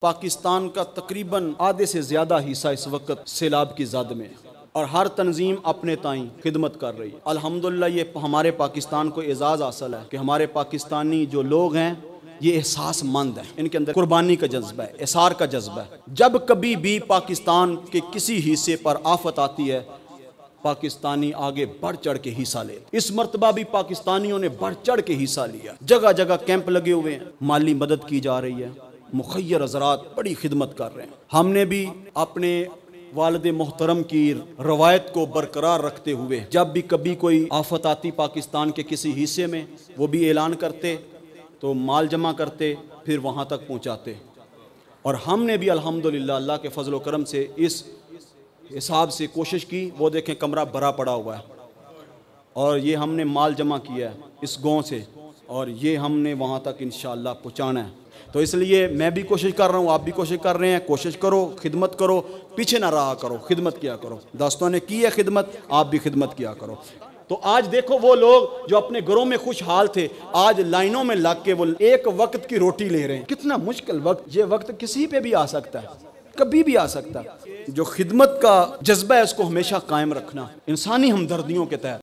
پاکستان کا تقریباً آدھے سے زیادہ حصہ اس وقت سیلاب کی زد میں ہے اور ہر تنظیم اپنے تائیں خدمت کر رہی ہے۔ الحمدللہ یہ ہمارے پاکستان کو اعزاز حاصل ہے کہ ہمارے پاکستانی جو لوگ ہیں یہ احساس مند ہیں، ان کے اندر قربانی کا جذبہ ہے، احسار کا جذبہ ہے۔ جب کبھی بھی پاکستان کے کسی حصے پر آفت آتی ہے پاکستانی آگے بڑھ چڑھ کے حصہ لے۔ اس مرتبہ بھی پاکستانیوں نے بڑھ چڑھ کے حصہ لیا، جگہ جگہ کیمپ لگے ہوئے ہیں، مالی مدد کی جا رہی ہے، مخیر حضرات بڑی خدمت کر رہے ہیں۔ ہم نے بھی اپنے والد محترم کی روایت کو برقرار رکھتے ہوئے جب بھی کبھی کوئی آفت آتی پاکستان کے کسی حصے میں وہ بھی اعلان کرتے تو مال جمع کرتے، پھر وہاں تک پہنچاتے، اور ہم نے بھی الحمدللہ اللہ کے فضل و کرم سے اس حساب سے کوشش کی۔ وہ دیکھیں کمرہ بھرا پڑا ہوا ہے اور یہ ہم نے مال جمع کیا ہے اس گاؤں سے، اور یہ ہم نے وہاں تک انشاءاللہ پہنچانا ہے۔ تو اس لیے میں بھی کوشش کر رہا ہوں، آپ بھی کوشش کر رہے ہیں، کوشش کرو، خدمت کرو، پیچھے نہ رہا کرو، خدمت کیا کرو۔ دوستوں نے کی ہے خدمت، آپ بھی خدمت کیا کرو۔ تو آج دیکھو وہ لوگ جو اپنے گھروں میں خوشحال تھے آج لائنوں میں لگ کے وہ ایک وقت کی روٹی لے رہے ہیں۔ کتنا مشکل وقت، یہ وقت کسی پہ بھی آ سکتا ہے، کبھی بھی آ سکتا ہے۔ جو خدمت کا جذبہ ہے اس کو ہمیشہ قائم رکھنا انسانی ہمدردیوں کے تحت۔